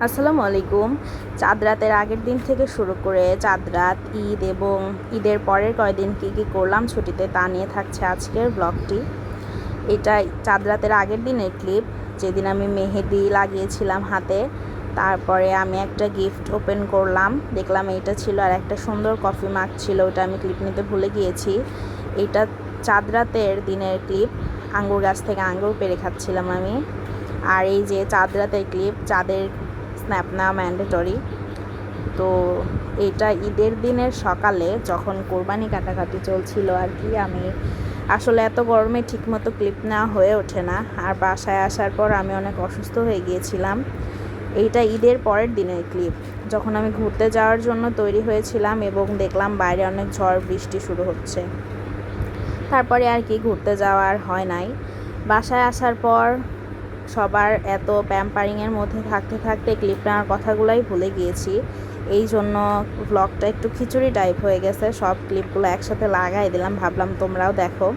আসসালামু আলাইকুম। চাঁদ রাতের আগের দিন থেকে শুরু করে চাঁদ রাত, ঈদ এবং ঈদের পরের কয়দিন কী করলাম ছুটিতে তা নিয়ে থাকছে আজকের ব্লগটি। এটা চাঁদ রাতের আগের দিনের ক্লিপ, যেদিন আমি মেহেদি লাগিয়েছিলাম হাতে। তারপরে আমি একটা গিফট ওপেন করলাম, দেখলাম এইটা ছিল, আর একটা সুন্দর কফি মাগ ছিল, ওটা আমি ক্লিপ নিতে ভুলে গিয়েছি। এইটা চাঁদ রাতের দিনের ক্লিপ, আঙ্গুর গাছ থেকে আঙ্গুর পেড়ে খাচ্ছিলাম আমি। আর এই যে চাঁদ রাতের ক্লিপ, চাঁদের স্ন্যাপ নেওয়া ম্যান্ডেটরি। তো এটা ঈদের দিনের সকালে যখন কোরবানি কাটাকাটি চলছিল আর কি, আমি আসলে এত গরমে ঠিকমতো ক্লিপ নেওয়া হয়ে ওঠে না। আর বাসায় আসার পর আমি অনেক অসুস্থ হয়ে গিয়েছিলাম। এইটা ঈদের পরের দিনের ক্লিপ, যখন আমি ঘুরতে যাওয়ার জন্য তৈরি হয়েছিলাম এবং দেখলাম বাইরে অনেক ঝড় বৃষ্টি শুরু হচ্ছে। তারপরে আর কি ঘুরতে যাওয়ার হয় নাই। বাসায় আসার পর সবার এত প্যাম্পারিংয়ের মধ্যে থাকতে থাকতে ক্লিপ নেওয়ার কথাগুলোই ভুলে গিয়েছি। এই জন্য ব্লগটা একটু খিচুড়ি টাইপ হয়ে গেছে। সব ক্লিপগুলো একসাথে লাগাই দিলাম, ভাবলাম তোমরাও দেখো।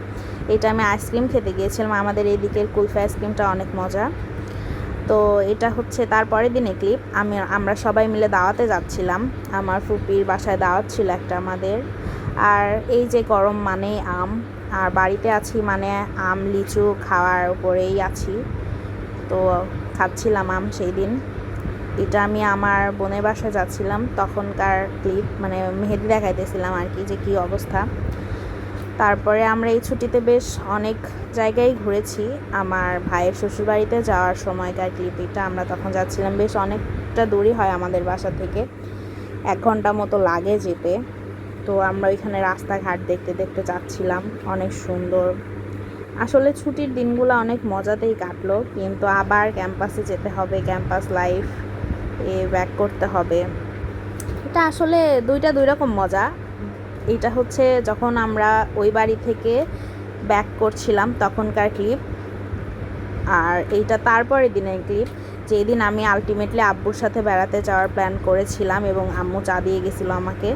এটা আমি আইসক্রিম খেতে গিয়েছিলাম, আমাদের এই দিকের কুলফি আইসক্রিমটা অনেক মজা। তো এটা হচ্ছে তারপরের দিনে ক্লিপ, আমরা সবাই মিলে দাওয়াতে যাচ্ছিলাম। আমার ফুপির বাসায় দাওয়াত ছিল একটা আমাদের। আর এই যে গরম মানেই আম, আর বাড়িতে আছি মানে আম লিচু খাওয়ার উপরেই আছি। তো খাচ্ছিলাম আম সেই দিন। এটা আমি আমার বোনের বাসায় যাচ্ছিলাম, তখনকার ক্লিপ, মানে মেহেদি দেখাইতেছিলাম আর কি, যে কী অবস্থা। তারপরে আমরা এই ছুটিতে বেশ অনেক জায়গায় ঘুরেছি। আমার ভাইয়ের শ্বশুরবাড়িতে যাওয়ার সময়কার ক্লিপ এটা, আমরা তখন যাচ্ছিলাম, বেশ অনেকটা দূরই হয় আমাদের বাসা থেকে, 1 ঘন্টা মতো লাগে যেতে। তো আমরা ওইখানে রাস্তাঘাট দেখতে দেখতে যাচ্ছিলাম, অনেক সুন্দর। আসলে ছুটির দিনগুলো অনেক মজাতেই কাটলো, কিন্তু আবার ক্যাম্পাসে যেতে হবে, ক্যাম্পাস লাইফ ব্যাক করতে হবে। এটা আসলে দুই রকম মজা। এটা হচ্ছে যখন আমরা ওই বাড়ি থেকে ব্যাক করছিলাম তখনকার ক্লিপ, আর এইটা তারপরের দিনের ক্লিপ, যেদিন আমি আলটিমেটলি আব্বুর সাথে বেড়াতে যাওয়ার প্ল্যান করেছিলাম এবং আম্মু চা দিয়ে গেছিলো আমাকে।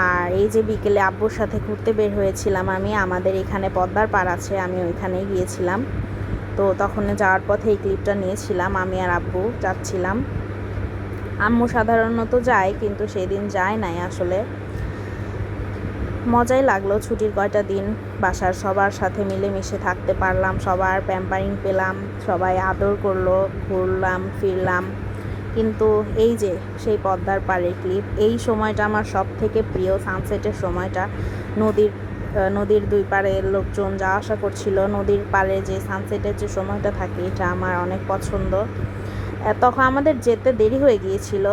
আর এই যে বিকেলে আব্বুর সাথে ঘুরতে বের হয়েছিলাম আমি, আমাদের এখানে পদ্মার পাড় আছে, আমি ওইখানেই গিয়েছিলাম। তো তখন যাওয়ার পথে এই ক্লিপটা নিয়েছিলাম, আমি আর আব্বু যাচ্ছিলাম। আম্মু সাধারণত যায়, কিন্তু সেদিন যায় নাই। আসলে মজাই লাগলো ছুটির কয়টা দিন, বাসার সবার সাথে মিলেমিশে থাকতে পারলাম, সবার প্যাম্পারিং পেলাম, সবাই আদর করলো, ঘুরলাম ফিরলাম। কিন্তু এই যে সেই পদ্মার পাড়ের ক্লিপ, এই সময়টা আমার সব থেকে প্রিয়, সানসেটের সময়টা। নদীর দুই পাড়ে লোকজন যাওয়া আসা করছিল, নদীর পাড়ে যে সানসেটের যে সময়টা থাকে, এটা আমার অনেক পছন্দ। তখন আমাদের যেতে দেরি হয়ে গিয়েছিল,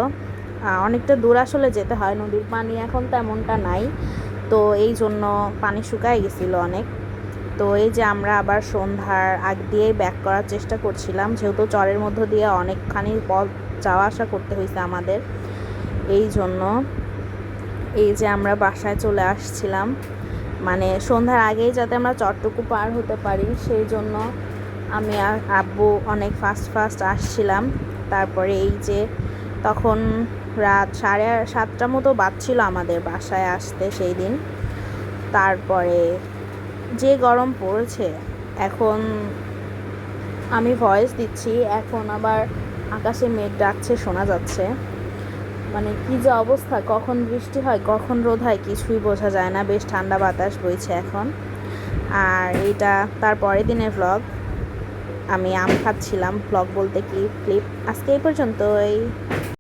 অনেকটা দূর আসলে যেতে হয়, নদীর পানি এখন তেমনটা নাই, তো এই জন্য পানি শুকায় গেছিলো অনেক। তো এই যে আমরা আবার সন্ধ্যার আগ দিয়েই ব্যাক করার চেষ্টা করছিলাম, যেহেতু চরের মধ্য দিয়ে অনেকখানি পথ যাওয়া আসা করতে হয়েছে আমাদের, এই জন্য এই যে আমরা বাসায় চলে আসছিলাম, মানে সন্ধ্যার আগেই যাতে আমরা চরটুকু পার হতে পারি, সেই জন্য আমি আর আব্বু অনেক ফাস্ট আসছিলাম। তারপরে এই যে তখন রাত 7:30 মতো বাজছিল আমাদের বাসায় আসতে সেই দিন। তারপরে যে গরম পড়েছে, এখন আমি ভয়েস দিচ্ছি, এখন আবার আকাশে মেঘ ডাকছে শোনা যাচ্ছে। মানে কী যে অবস্থা, কখন বৃষ্টি হয় কখন রোদ হয় কিছুই বোঝা যায় না। বেশ ঠান্ডা বাতাস বইছে এখন। আর এইটা তার পরের দিনের ভ্লগ, আমি আম খাচ্ছিলাম, ভ্লগ বলতে ক্লিপ। আজকে এই পর্যন্তই।